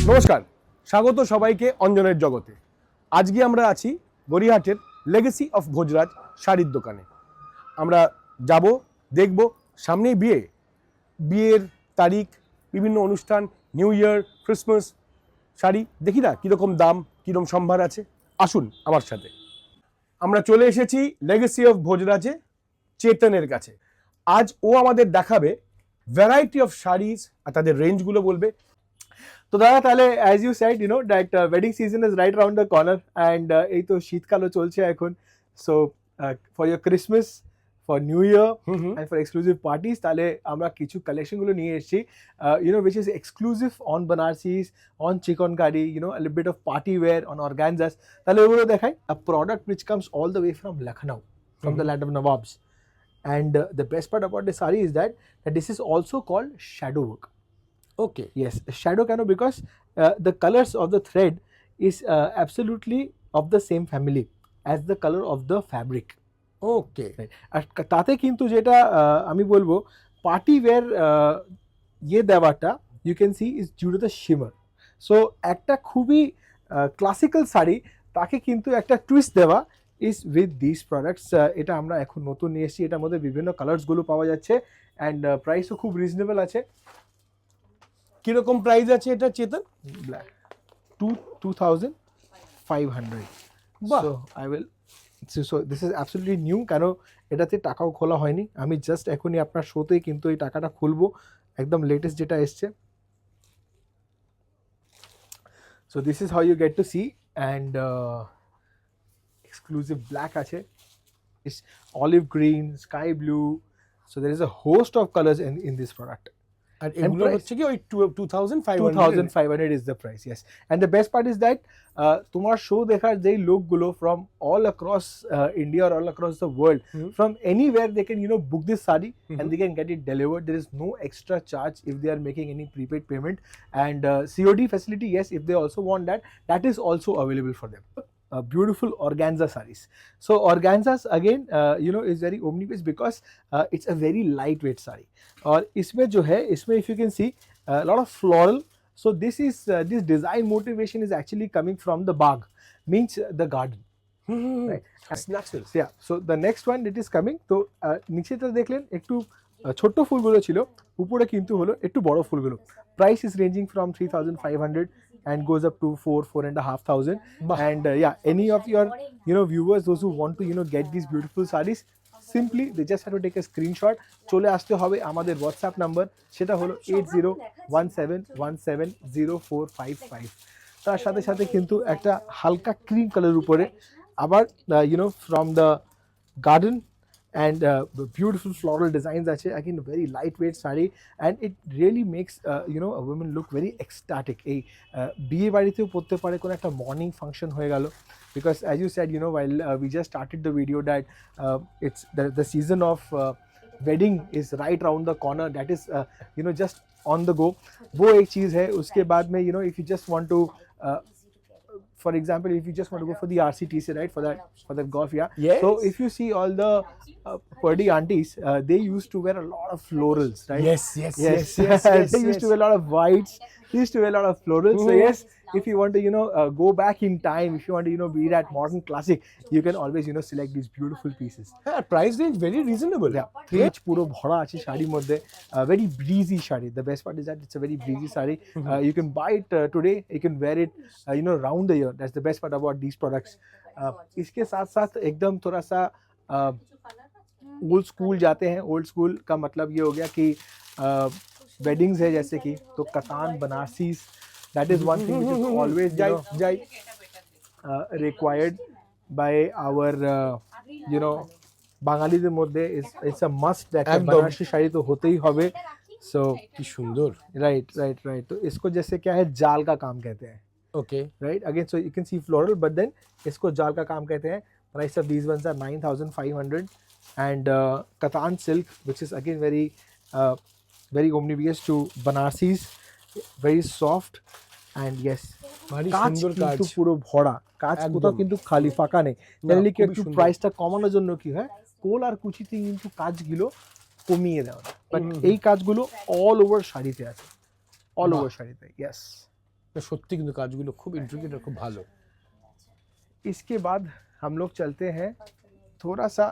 নমস্কার, স্বাগত সবাইকে অঞ্জনের জগতে। আজকে আমরা আছি গড়িয়াহাটের লেগেসি অফ ভোজরাজ শাড়ির দোকানে। আমরা যাব, দেখব, সামনেই বিয়ের তারিখ, বিভিন্ন অনুষ্ঠান, নিউ ইয়ার, ক্রিসমাস, শাড়ি দেখি না কীরকম দাম, কীরকম সম্ভার আছে। আসুন আমার সাথে। আমরা চলে এসেছি লেগেসি অফ ভোজরাজে চেতনের কাছে। আজ ও আমাদের দেখাবে ভ্যারাইটি অফ শাড়িজ আর তাদের রেঞ্জগুলো বলবে। তো দাদা তাহলে as you said that wedding season is right round the corner and এই তো শীতকালও চলছে এখন। So for your Christmas, for New Year and for exclusive parties তাহলে আমরা কিছু কালেকশনগুলো নিয়ে এসেছি which is exclusive on Banarasis, on chikankari, a little bit of party wear, on organzas। তাহলে ওগুলো দেখাই। A product which comes all the way from Lucknow, from the land of Nawabs. And the best part about the sari is that this is also called shadow work. Okay. Yes, shadow cano because the colors of the thread is absolutely of the same family as the color of the fabric. Okay. Right. আর তাতে কিন্তু যেটা আমি বলবো party wear ইয়ে দেওয়াটা you can see is due to the shimmer. So একটা খুবই classical sari তাকে কিন্তু একটা টুইস্ট দেওয়া ইজ উইথ দিস প্রোডাক্টস। এটা আমরা এখন নতুন নিয়ে এসেছি, এটার মধ্যে বিভিন্ন কালার্সগুলো পাওয়া যাচ্ছে অ্যান্ড প্রাইসও খুব রিজনেবল আছে। কিরকম প্রাইস আছে এটা Chetan? Black 2500। So I will show this is absolutely new, কেন এটাতে টাকাও খোলা হয়নি। আমি জাস্ট এখনই আপনার শোতেই কিন্তু এই টাকাটা খুলবো, একদম লেটেস্ট যেটা এসছে। So this is how you get to see and exclusive black আছে, is olive green, sky blue. So there is a host of colours in this product. আর এগুলো হচ্ছে কি ওই 2500 is the price, yes. And the best part is that তোমার show দেখার যেই লোকগুলো from all across India or all across the world, from anywhere they can book this sari and they can get it delivered. There is no extra charge if they are making any prepaid payment, and COD facility, yes, if they also want that is also available for them. Beautiful organza sarees. So organzas again is very omnivorous because it's a very lightweight saree. और इसमें जो है, इसमें if you can see a lot of floral. So this design motivation is actually coming from the bagh, means the garden. Right. That's natural. Yeah. So the next one it is coming. তো নিচেটা দেখলেন একটু ছোট্ট ফুলগুলো ছিল, উপরে কিন্তু হলো একটু বড় ফুলগুলো। Price is ranging from 3500 and goes up to 4,500. And any of your viewers, those who want to get these beautiful sarees, simply they just have to take a screenshot, চলে আসতে হবে আমাদের হোয়াটসঅ্যাপ নাম্বার, সেটা হলো 8017170455। তার সাথে সাথে কিন্তু একটা হালকা ক্রিম কালার উপরে আবার from the garden and beautiful floral designs আছে, again very lightweight saree, and it really makes a woman look very ecstatic. এই বিয়ে বাড়িতেও পড়তে পারে, কোনো একটা মর্নিং ফাংশন হয়ে গেল, because as you said while we just started the video that it's the season of wedding is right around the corner, that is just on the go. वो एक चीज़ है। उसके बाद में if you just want to for example, if you just want to go for the RCTC, right, for that golf, Yes. So if you see all the Purdy aunties, they used to wear a lot of florals, right? Yes. They used to wear a lot of whites, they used to wear a lot of florals. So yes, if you want to go back in time, if you want to be that modern classic, you can always select these beautiful pieces. Yeah, price range very reasonable. Yeah, thread পুরো ভরা আছে শাড়ির মধ্যে, very breezy sari. The best part is that it's a very breezy saree. You can buy it today, you can wear it round the year. That's the best part about these products. इसके साथ साथ एकदम थोड़ा सा old school जाते हैं। Old school का मतलब ये हो गया कि वेडिंग्स है जैसे कि, तो कतान बनारसीस, that is one thing which is always required by our বাঙালিদের মধ্যে it's a must that Banarasi sari তো হতেই হবে। So কি সুন্দর। right। तो इसको जैसे क्या है, जाल का काम कहते हैं। Okay. Right, again, so you can see floral, but then इसको जाल का काम कहते हैं। Price of these ones are 9,500, and katan silk, which is again very omnivorous to Banarsis, very soft, and yes, কাজ কিন্তু পুরো ভরা, কাজ কোথাও কিন্তু খালি ফাঁকা নেই। জেনারেলি কি একটু প্রাইসটা কমানোর জন্য কি হয়, কোল আর কুচিতে কিন্তু কাজগুলো কমিয়ে দেওয়া, বাট এই কাজগুলো অল ওভার শাড়িতে আছে, অল ওভার শাড়িতে। ইয়েস, সত্যি কিন্তু কাজগুলো খুব ইন্ট্রিকেট আর খুব ভালো। इसके बाद हम लोग चलते हैं थोड़ा सा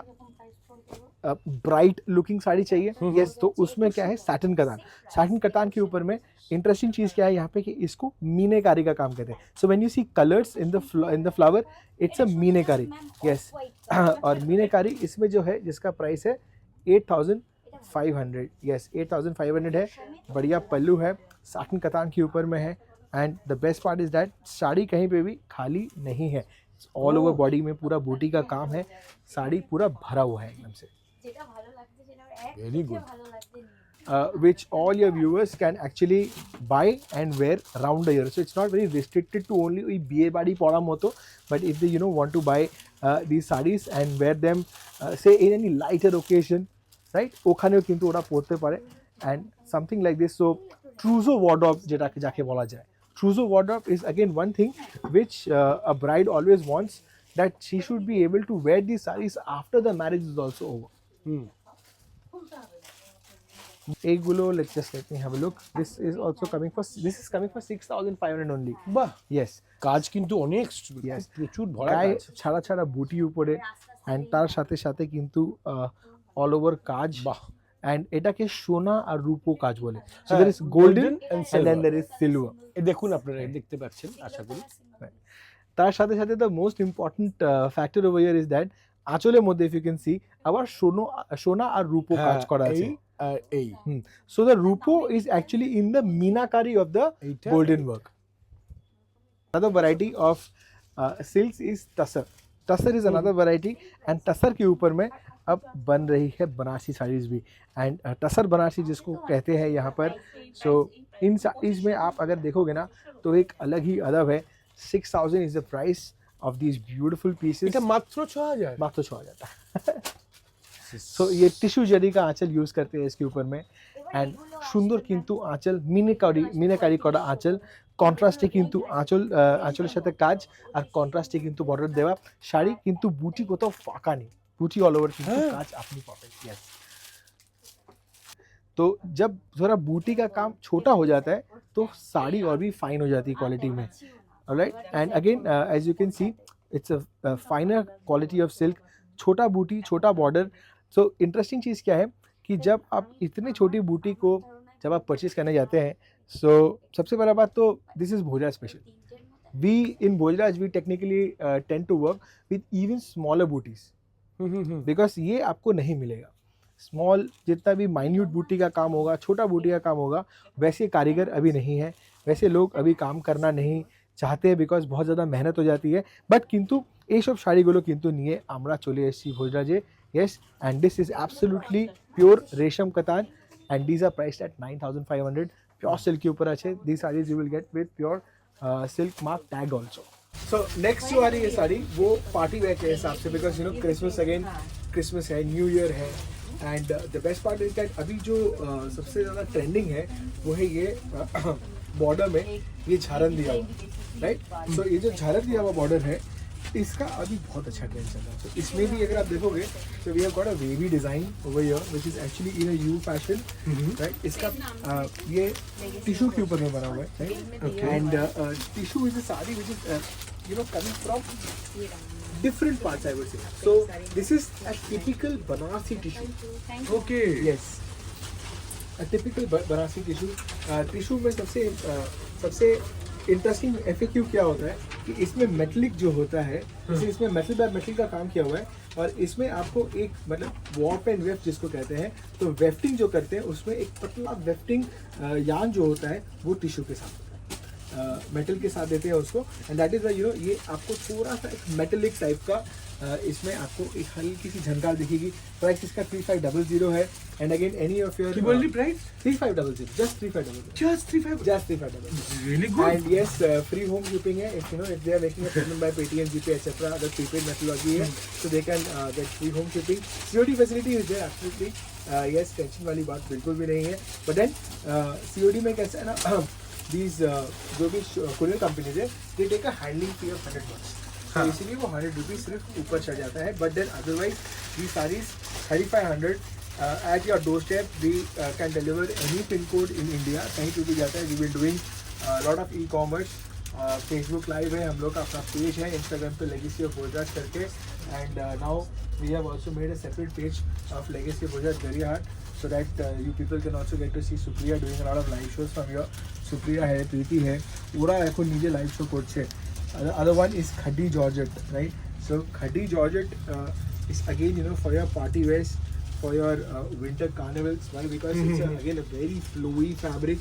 ब्राइट लुकिंग साड़ी चाहिए। यस, तो उसमें क्या है, सैटिन कतान। सैटिन कतान के ऊपर में इंटरेस्टिंग चीज़ क्या है यहाँ पे कि इसको मीनेकारी का काम कहते हैं। So when you see colours in the flower, it's a meenakari. Yes, और मीनेकारी इसमें जो है जिसका प्राइस है 8,500। यस, 8,500 है। बढ़िया पल्लू है, सैटिन कतान के ऊपर में है। And the best part is that sari कहीं पे भी खाली नहीं है, ऑल ओवर बॉडी में पूरा बूटी का काम है, साड़ी पूरा भरा हुआ है एकदम से। Very good. Which all your viewers can actually buy and wear round the year. So it's not very restricted to only ওই বিয়ে বাড়ি পড়া মতো, but if they want to buy these sarees and wear them say in any lighter occasion, right, ওখানেও কিন্তু ওরা পরতে পারে। and something like this, so trousseau wardrobe যেটাকে যাকে বলা যায়, trousseau wardrobe is again one thing which a bride always wants, that she should be able to wear these sarees after the marriage is also over. এইগুলো just let me have a look. This is coming for 6,500 only. বাহ, Yes, কাজ কিন্তু অনেক Yes. প্রচুর ভরা গায়ে কাজ। ছাড়া ছাড়া বুটি উপরে, and তার সাথে সাথে কিন্তু অল ওভার কাজ। বাহ, and এটাকে সোনা আর রূপো কাজ বলে। So হ্যাঁ, there is golden golden and and then silver. there is silver. এই দেখুন আপনারা দেখতে পাচ্ছেন আশা করি। তার সাথে সাথে the most important factor over here is that আঁচলের মধ্যে if you can see আবার সোনা আর রূপো কাজ করা আছে। এই So the rupo is actually in the meenakari of the এইটা golden work. Another variety of silks is tassar. Tassar is another variety, and tassar के ऊपर में अब बन रही है बनारसी साड़ीज भी। एंड टसर बनारसी जिसको कहते हैं यहाँ पर। सो इन साड़ीज में आप अगर देखोगे ना तो एक अलग ही अदब है। 6,000 is the price of these beautiful pieces. এটা মাত্র 6,000। मात्र 6,000। सो ये टिश्यू जरी का आंचल यूज करते हैं इसके ऊपर में। एंड सुंदर किंतु आंचल मीनाकारी करा आंचल, কন্ট্রাস্টে কিন্তু আঁচলের সাথে কাজ, আর কন্ট্রাস্টে কিন্তু বর্ডার দেওয়া শাড়ি, কিন্তু বুটি কোথাও ফাঁকা নেই, বুটি ऑल ओवर কিন্তু কাজ আপনি পাবেন। यस, तो जब थोड़ा बूटी का काम छोटा हो जाता है तो साड़ी और भी फाइन हो जाती है क्वालिटी में। Alright, and again as you can see it's a finer quality of silk. छोटा बूटी, छोटा बॉर्डर। सो इंटरेस्टिंग चीज़ क्या है कि जब आप इतनी छोटी बूटी को जब आप परचेज करने जाते हैं, सो सबसे बड़ा बात तो this is Bhojraj special. We in Bhojraj we technically tend to work with even smaller बूटीज, बिकॉज ये आपको नहीं मिलेगा। स्मॉल जितना भी माइन्यूट बूटी का काम होगा, छोटा बूटी का काम होगा, वैसे कारीगर अभी नहीं है, वैसे लोग अभी काम करना नहीं चाहते हैं बिकॉज बहुत ज़्यादा मेहनत हो जाती है। बट किंतु এই সব শাড়িগুলো কিন্তু নিয়ে আমরা চলে এসেছি ভোজরাজে। Yes, and this is absolutely pure resham katan, and these are priced at 9,500। Pure silk के ऊपर अच्छे these saris you will get with pure silk mark tag also. So next जो आ रही है साड़ी वो पार्टी वेयर के हिसाब से, बिकॉज क्रिसमस अगेन, क्रिसमस है, न्यू ईयर है। And the best part is that अभी जो सबसे ज़्यादा ट्रेंडिंग है वो है ये बॉर्डर में ये झारन दिया हुआ, राइट। सो ये जो झारन दिया हुआ बॉर्डर है इसका अभी बहुत अच्छा ट्रेंड चल रहा है। तो इसमें भी अगर आप देखोगे तो we have got a wavy design over here which is actually in a U fashion, right. इसका ये टिश्यू के ऊपर में बना हुआ है, right. And tissue is a sari which is coming from different parts I would say. So this is a typical Banarsi tissue. Okay, Yes, a typical Banarsi tissue. Tissue में सबसे इंटरेस्टिंग FAQ क्या होता है कि इसमें मेटलिक जो होता है, जैसे इसमें मेटल का काम किया हुआ है, और इसमें आपको एक मतलब वॉर्प एंड वेफ्ट जिसको कहते हैं, तो वेफ्टिंग जो करते हैं उसमें एक पतला वेफ्टिंग यार्न जो होता है वो टिश्यू के साथ मेटल के साथ देते हैं उसको। एंड दैट इज वाई ये आपको थोड़ा सा एक मेटलिक टाइप का इसमें आपको एक हल्की सी झनकार दिखेगी। प्राइस इसका 3500 है। And again any of your price 3500, just 3500, just 3,500 really good। And yes, free home shipping है। If they are making a payment by Paytm, GPay etcetera, other prepaid methodology है, so they can get free home shipping. COD facility is there absolutely. Yes, tension वाली बात बिल्कुल भी नहीं है। But then COD में कैसा है ना, these जो भी कोरियर कंपनीज है they take a handling fee of $100, तो इसीलिए वो ₹100 सिर्फ ऊपर चढ़ जाता है। But then otherwise the saris 3,500 at your doorstep. We can deliver any pin code in India, कहीं पे भी जाता है। We will doing lot of e commerce, Facebook live है, हम लोग का अपना पेज है इंस्टाग्राम पे लेगेसी ऑफ भोजराज करके, and now we have also made a separate page of legacy of Bhojraj Gariahat, so that you people can also get to see Supriya doing a lot of live shows from here. Supriya है, प्रीति है, ওরা এখন নিজে live show করছে. Other one is Khadi Georgette, right? So Khadi Georgette is again, you know, for your party wears, for your winter carnivals. Why? Because it's again a very flowy fabric,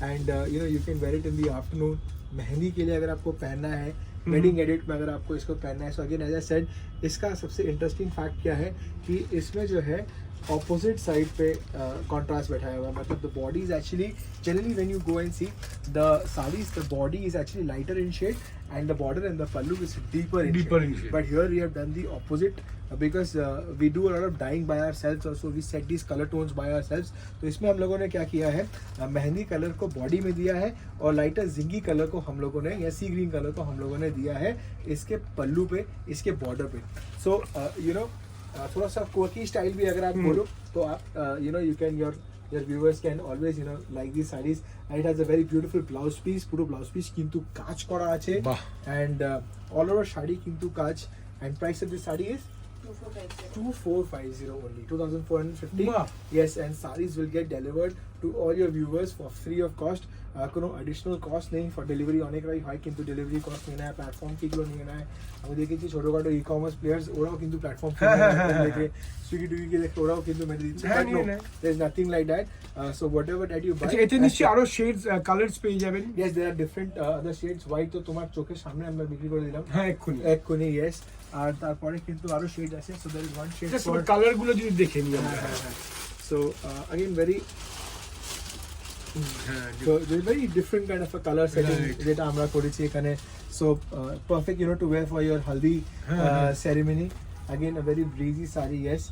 and you know, you can wear it in the afternoon. Mehndi के लिए अगर आपको पहनना है, wedding edit में अगर आपको इसको पहनना है, so again as I said, इसका सबसे इंटरेस्टिंग फैक्ट क्या है कि इसमें जो है ऑपोजिट साइड पे कॉन्ट्रास्ट बैठाया हुआ है. मतलब the body is actually, generally when you go and see the saris, the body is actually lighter in shade and the border and the pallu is deeper in shade. But here we have done the opposite because we do a lot of dyeing by ourselves also. We set these color tones by ourselves. तो इसमें हम लोगों ने क्या किया है, mehndi colour को body में दिया है और लाइटर जिंगी कलर को हम लोगों ने, या सी ग्रीन कलर को हम लोगों ने दिया है इसके पल्लू पे, इसके बॉर्डर पे. सो यू नो, थोड़ा सा कोकी स्टाइल भी अगर आप बोलो तो आप you know, you can, your viewers can always, you know, like these sarees, and it has a very beautiful blouse piece. puro blouse piece kintu kaach kora ache, and all over shadi kintu kaach, and price of this saree is 2450 only, 2450. Yes, and sarees will get delivered to all your viewers for free of cost. কোনো additional cost নেই for delivery. অনেকরাই হয় কিন্তু delivery cost নিয়ে নেয়, platform কিগুলো নিয়ে নেয়. আমি দেখেছি ছোটোখাটো ই কমার্স প্লেয়ার্স, ওরাও কিন্তু প্ল্যাটফর্ম দেখে সুইগি টুইগি দেখে ওরাও কিন্তু মেরে দিচ্ছে. But no, there is nothing like that. So whatever that you buy, এতে নিশ্চয়ই আরো শেডস কালারস পেয়ে যাবেন. yes, there are different other shades. white তো তোমার চোখের সামনে আমরা বিক্রি করে দিলাম. হ্যাঁ, এক্ষুনি yes. আর তারপরে কিন্তু আরো শেড আছে. so there is one shade for colour গুলো যদি দেখে নিই আমরা. so again very so there is very different kind of a color setting যেটা আমরা করেছি এখানে. so perfect, you know, to wear for your haldi ceremony. again a very breezy saree. yes,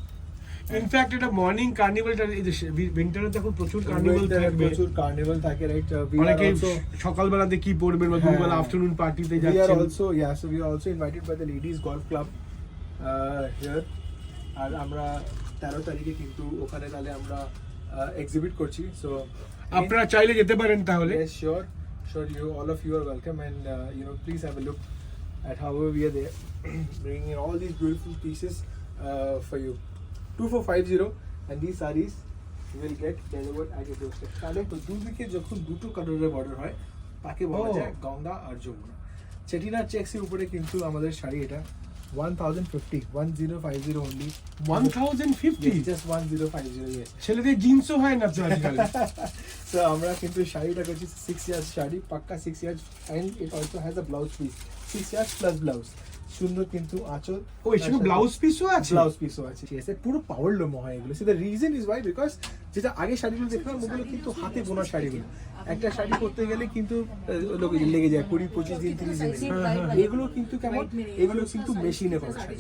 in fact এটা মর্নিং কার্নিভালটা, এই যে উইন্টারে দেখুন প্রচুর carnival থাকবে, প্রচুর কার্নিভাল থাকে, রাইট? অনেকে সকালবেলাতে কি পরবেন বা দুপুরবেলা আফটারনুন পার্টিতে we are যাচ্ছেন. also, yeah, so we are also invited by the ladies golf club here, আর আমরা 13 তারিখে কিন্তু ওখানে তাহলে আমরা এক্সিবিট করছি. so আপনারা চাইলে যেতে পারেন তাহলে. yes, sure, you all of you are welcome, and you know, please have a look at how we are there bringing in all these beautiful pieces for you. 2450, and these sarees will get delivered at your doorstep. তাহলে দুদিকে যখন দুটো কালারের border হয় তাকে বলা যায় গঙ্গা আর যমুনা. চেটিনার চেক্সের উপরে কিন্তু আমাদের শাড়ি এটা 1050 only. 1050 just 1050. yes. ছেলেদের জিন্সও হয় না তো আজকাল. so আমরা কিন্তু শাড়িটা করছি 6 ইয়ার্স শাড়ি, পাক্কা 6 years, and it also has a blouse piece, 6 years plus blouse. সুন্দর কিন্তু আঁচল, ও এখানে ব্লাউজ পিসও আছে. ব্লাউজ পিসও আছে. ঠিক আছে, পুরো পাওয়ার লোমো হয় এগুলো. So the reason is Y, because যেটা আগে শাড়িগুলো দেখলাম ওগুলো কিন্তু হাতে বোনা শাড়িগুলো. একটা শাড়ি করতে গেলে কিন্তু লেগে যায় 20-25 দিন 30 দিন. এগুলো কিন্তু কেমন, এগুলো কিন্তু মেশিনে করা শাড়ি,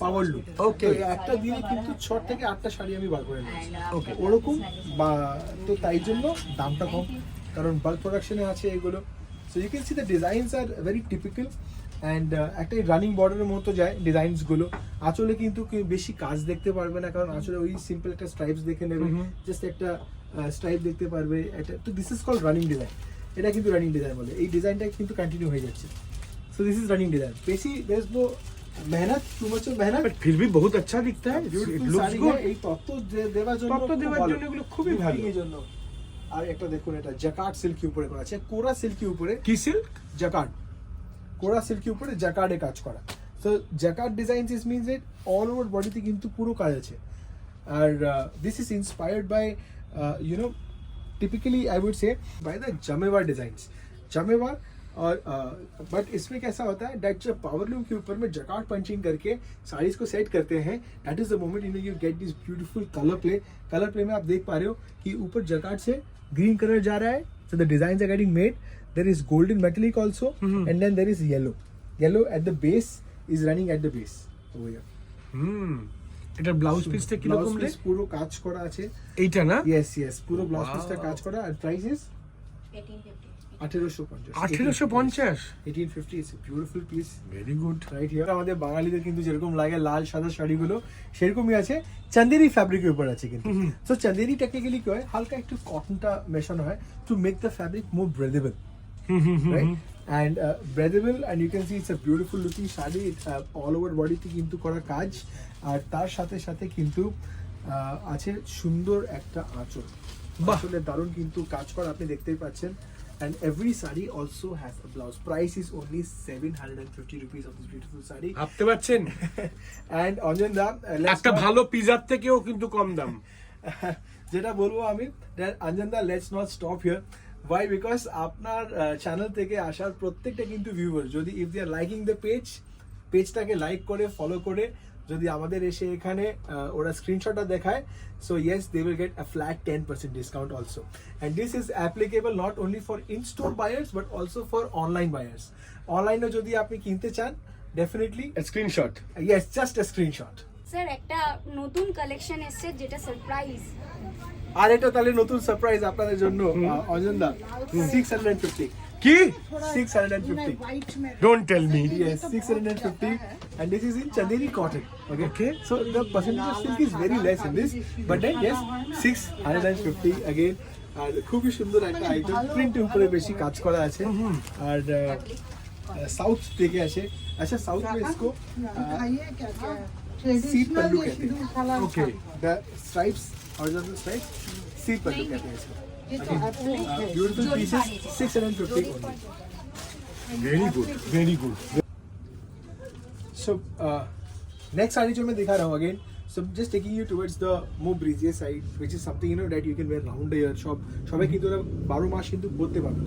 পাওয়ার লুক. ওকে, একটা দিনে কিন্তু 6 থেকে 8টা শাড়ি আমি বার করে নিয়েছি. ওকে, ওরকম বা, তো তাই জন্য দামটা কম, কারণ বাল্ক প্রোডাকশনে আছে এগুলো. So you can see the designs are very typical, and একটা রানিং বর্ডারের মতো যায় ডিজাইনসগুলো. আঁচলে কিন্তু কেউ বেশি কাজ দেখতে পারবে না, কারণ আঁচলে ওই সিম্পল একটা স্ট্রাইপস দেখে নেবে, জাস্ট একটা স্ট্রাইপ দেখতে পারবে. এটা তো this is called running design. এটা কিন্তু রানিং ডিজাইন বলে. এই ডিজাইনটা কিন্তু কন্টিনিউ হয়ে যাচ্ছে. So this is running design. বেশি देयर इज नो मेहनत, टू मच मेहनत, बट फिर भी बहुत अच्छा दिखता है. Beautiful It looks sari good. এই তত্ত্ব দেওয়ার জন্য, তত্ত্ব দেওয়ার জন্য এগুলো খুবই ভালো. এই জন্য. আর একটা দেখুন, এটা জ্যাকার্ড সিল্কের উপরে করা আছে, কোরা সিল্কের উপরে. কি সিল্ক? জ্যাকার্ড, কোরা সিল্কের উপরে জ্যাকার্ডে কাজ করা. So jacquard designs is means it all over বডিতে কিন্তু পুরো কাজ আছে. আর this is inspired by you know, typically I would say by the jamawar designs. Jamawar और बट इसमें कैसा होता है दैट जब पावर लूम के ऊपर में जकार्ड पंचिंग करके साड़ीज को सेट करते हैं, that is the moment you know you get this beautiful colour play. Colour play में आप देख पा रहे हो कि ऊपर जकार्ड से ग्रीन कलर जा रहा है, so the designs are getting made. There is golden metallic also, and then there is yellow. Yellow at the base is running at the base over here. এটা ব্লাউজ পিসটা কি রকম রে? পুরো কাজ করা আছে এইটা না? yes yes, পুরো ব্লাউজ পিসটা কাজ করা. আর price is 1850. 1850 is a beautiful piece. Very good. Right here আমাদের বাঙালিদের কিন্তু যেরকম লাগে লাল সাদা শাড়িগুলো, সেরকমই আছে. চান্দেরি ফ্যাব্রিকের উপর আছে কিন্তু. সো চান্দেরি টেকনিক্যালি কি হয়, হালকা একটু কটনটা মেশানো হয় to make the fabric more breathable. right? And breathable, and you can see it's a beautiful looking sari, all over body তে কিন্তু করা কাজ, আর তার সাথে সাথে কিন্তু আছে সুন্দর একটা আঁচল, আসলে দারুণ কিন্তু কাজ করা আপনি দেখতেই পাচ্ছেন। And every sari also has a blouse. Price is only 750 rupees of this beautiful sari. ভাবতে পারছেন And Anjan da, একটা ভালো পিজার থেকেও কিন্তু কম দাম। যেটা বলবো আমি, that Anjan da, let's not stop here. Why? Because আপনার চ্যানেল থেকে আসার প্রত্যেকটা কিন্তু ভিউয়ার যদি if they are liking the page, পেজটাকে লাইক করে ফলো করে যদি আমাদের এসে এখানে ওরা স্ক্রিনশটটা দেখায়, so yes, they will get a flat 10% discount also. And this is applicable not only for in-store buyers but also for online buyers. অনলাইনে যদি আপনি কিনতে চান, definitely screenshot. yes, just a screenshot. Sir একটা নতুন কালেকশন এসেছে যেটা surprise. আর এটা তাহলে নতুন সারপ্রাইজ আপনাদের জন্য অঞ্জন দা, 650 কি 650 don't tell me. Yes, 650, and this is in Chanderi cotton. Okay. So the percentage of silk is very less in this, but then yes, 650 again. আর খুবই সুন্দর একটা আইটেম, প্রিন্টের উপরে বেশি কাজ করা আছে, আর সাউথ থেকে আসে। আচ্ছা, সাউথ में इसको सीट पल्लू कहते हैं। Okay. The stripes, horizontal stripes, seat pallu कहते हैं इसको। Beautiful pieces, 650 only. Very good, very good. So next saree जो मैं दिखा रहा हूँ again, so just taking you towards the more breezier side, which is something that you can wear round the year. সবাই কিন্তু 12 মাস কিন্তু পরতে পারবে।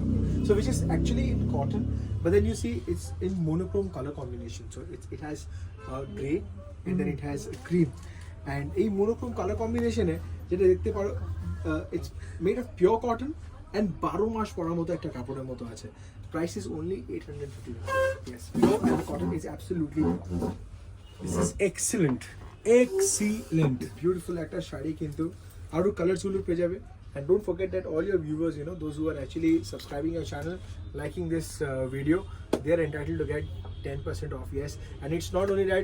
So which is actually in cotton, but then you see it's in monochrome color combination. So it has grey and then it has cream, and এই monochrome color combination এ যেটা দেখতে পারো, it's made of pure cotton and 12 মাস পরার মতো একটা কাপড়ের মতো আছে। Price is only 850 rupees. Yes, pure and the cotton is absolutely this is excellent, excellent. beautiful একটা শাড়ি কিন্তু আরো কালারস গুলো পেয়ে যাবে। And don't forget that all your viewers, those who are actually subscribing your channel, liking this video, they are entitled to get 10% off. Yes, and it's not only that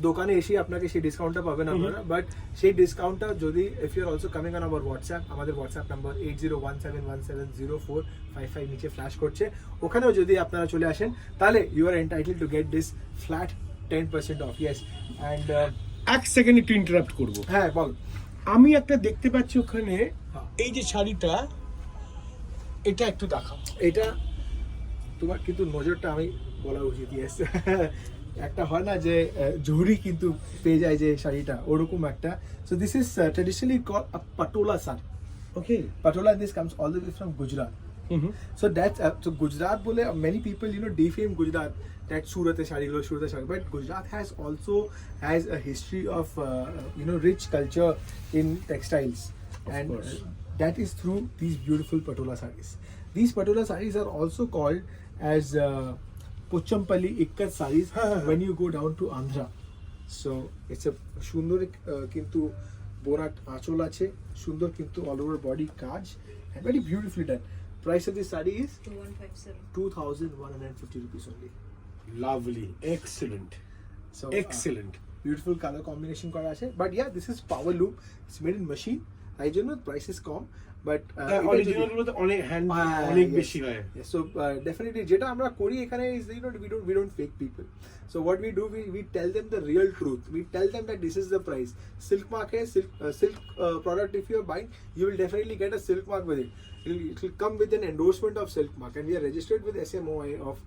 দোকানে এসে আপনাকে সেই ডিসকাউন্টটা পাবেন আপনারা, বাট সেই ডিসকাউন্টটা যদি if you are also coming on our WhatsApp, আমাদের WhatsApp number 8017170455 নিচে ফ্ল্যাশ করছে, ওখানেও যদি আপনারা চলে আসেন তাহলে you are entitled to get this flat 10% off. Yes, and এক সেকেন্ড একটু ইন্টারাপ্ট করব। হ্যাঁ বল। আমি একটা দেখতে পাচ্ছি ওখানে, এই যে শাড়িটা, এটা একটু দেখাও। এটা তোমার কিন্তু নজরটা আমি বলা উচিত। ইয়েস, একটা হয় না যে জহুরি কিন্তু পেয়ে যায় যে শাড়িটা, ওরকম একটা। So this is traditionally called a Patola sari. Okay, Patola, this comes all the way from Gujarat. So that's so Gujarat bole, many people defame Gujarat that Surat shadi, but Gujarat has also has a history of rich culture in textiles, and that is through these beautiful patola sarees. These patola sarees are also called as Pochampalli Ikkat sarees when you go down to Andhra. So it's a সুন্দর কিন্তু borat আঁচল আছে, সুন্দর কিন্তু all over body কাজ, and very beautifully done. Price of this saree is 2150 rupees only. Lovely, excellent, So excellent. beautiful color combination করা আছে, but yeah, this is power loom, it's made in machine, তাই জন্য price is com, but original গুলোতে অনেক hand অনেক বেশি হয়। Yes, so definitely যেটা আমরা করি এখানে is we don't fake people. So what we do, we tell them the real truth. We tell them that this is the price. Silk mark hai, silk product if you are buying, you will definitely get a silk mark with it. It will come with an endorsement of silk mark, and we are registered with SMOI of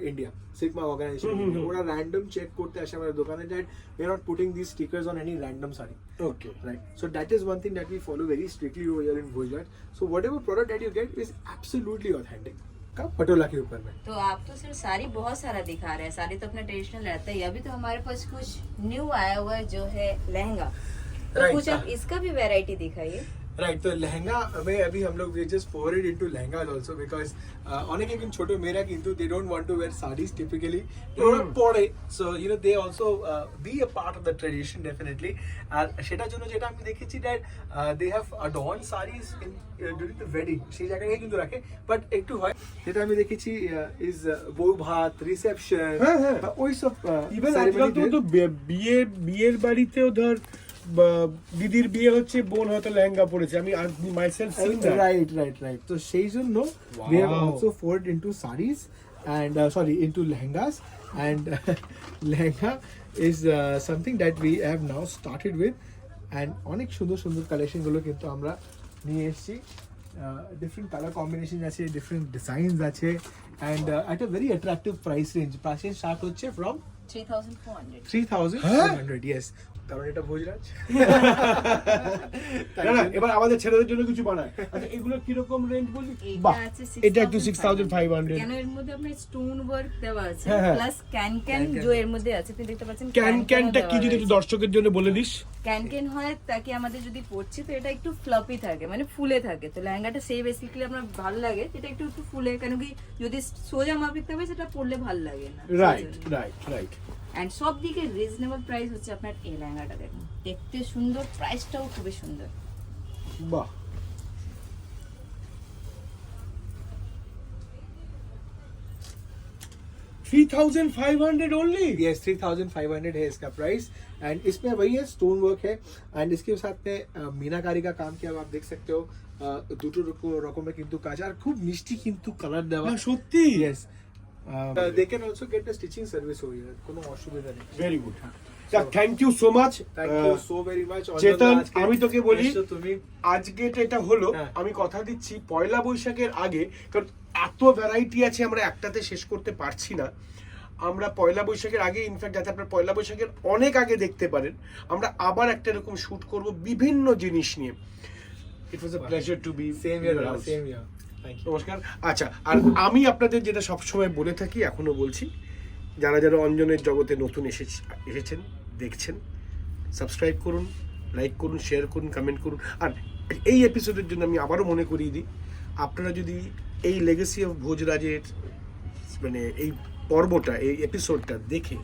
India, Silk Mark organization. ওরা random check করতে আসে আমাদের দোকানে that we are not putting these stickers on any random saree. Okay, Right. So that is one thing that we follow very strictly over here in Gujarat. So whatever product that you get is absolutely authentic. का पटोला के ऊपर में। तो आप तो सिर्फ साड़ी बहुत सारा दिखा रहे हैं, साड़ी तो अपना ट्रेडिशनल रहता ही है। अभी तो हमारे पास कुछ न्यू आया हुआ है जो है लहंगा, तो Right. कुछ आप इसका भी वैरायटी दिखाइए। राइट, तो लहंगा में अभी हम लोग just forward into lehengas also, because অনেকে কিন্তু ছোট মেয়েরা কিন্তু they don't want to wear saris typically, ওরা পরে, so they also be a part of the tradition definitely. আর সেটার জন্য যেটা আমি দেখেছি that they have adorn saris in during the wedding, সেই জায়গায় কিন্তু রাখে, বাট একটু হয় যেটা আমি দেখেছি ইজ বউ ভাত, রিসেপশন, ওই সব ইভেন আজকাল তো বিয়ের বাড়িতেও ধর দিদির বিয়ে হচ্ছে, বোন হয়তো লেহেঙ্গা পরেছে, আমি myself scene that. Right. So Sheijunno, we have Wow. also forward into saris and into lehengas, and lehenga is something that we have now started with, and অনেক সুন্দর সুন্দর কালেকশন গুলো কিন্তু আমরা নিয়ে এসেছি। ডিফারেন্ট কালার কম্বিনেশন আছে, different designs আছে, and at a very attractive price range. Price start হচ্ছে from 3,400 3,400, yes, কারণ এটা ভোজরাজ। না না, এবার আমাদের ছেলেদের জন্য কিছু বানায়। আচ্ছা, এগুলো কিরকম রেঞ্জ বলি? এটা আছে এটা একটু 6,500। কেন এর মধ্যে আপনার স্টোন ওয়ার্ক দেওয়া আছে, হ্যাঁ, হ্যাঁ। প্লাস ক্যান যে এর মধ্যে আছে, আপনি দেখতে পাচ্ছেন ক্যানটা কি যদি একটু দর্শকের জন্য বলে দিস। ক্যান হয় তাকে আমাদের যদি পড়ছি তো এটা একটু ফ্লপি থাকে, মানে ফুলে থাকে, তো লেহেঙ্গাটা সেই বেসিক্যালি আপনার ভালো লাগে, এটা একটু একটু ফুলে, কেন কি যদি সোজা মাপিতে হবে সেটা পড়লে ভালো লাগে না। রাইট। এন্ড সব দিকে রিজনেবল প্রাইস হচ্ছে আপনার এই লেহেঙ্গাটা, দেখুন দেখতে সুন্দর, প্রাইসটাও খুবই সুন্দর। বাহ, $3,500 only? Yes, 3,500 है इसका प्राइस, एंड इसमें वही है स्टोन वर्क है, एंड इसके साथ में मीनाकारी का काम किया हुआ आप देख सकते हो। দুটো রকমের কিন্তু কাজ, আর খুব মিষ্টি কিন্তু কালার দেওয়া। না, সত্যি? Yes. They can also get the stitching service over here, কোনো অসুবিধা নেই। Very good. Thank you so much. Thank you so very much. Chetan, আমি তোকে বলি, তুমি আজকে এটা হলো, হ্যাঁ। আমি কথা দিচ্ছি পয়লা বৈশাখের আগে, কারণ এত ভ্যারাইটি আছে আমরা একটাতে শেষ করতে পারছি না। আমরা পয়লা বৈশাখের আগে, ইনফ্যাক্ট যাতে আপনার পয়লা বৈশাখের অনেক আগে দেখতে পারেন, আমরা আবার একটা এরকম শুট করব বিভিন্ন জিনিস নিয়ে। It was a pleasure to be same year, same year. Thank you. নমস্কার। আচ্ছা, আর আমি আপনাদের যেটা সবসময় বলে থাকি, এখনো বলছি, যারা যারা অঞ্জনের জগতে নতুন এসেছেন, দেখছেন, সাবস্ক্রাইব করুন, লাইক করুন, শেয়ার করুন, কমেন্ট করুন। আর এই এপিসোডের জন্য আমি আবারও মনে করিয়ে দিই, আপনারা যদি এই লেগেসি অফ ভোজরাজের মানে এই পর্বটা, এই এপিসোডটা দেখে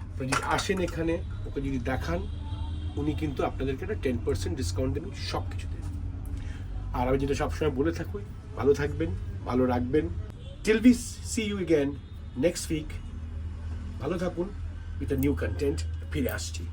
আপনারা যদি আসেন এখানে, ওকে যদি দেখান, উনি কিন্তু আপনাদেরকে একটা 10% ডিসকাউন্ট দেবেন সব কিছুতে। আর আমি যেটা সবসময় বলে থাকি, ভালো থাকবেন, ভালো রাখবেন। Till we see you again next week, ভালো থাকুন। উইথ আ নিউ কন্টেন্ট ফিরে আসছি।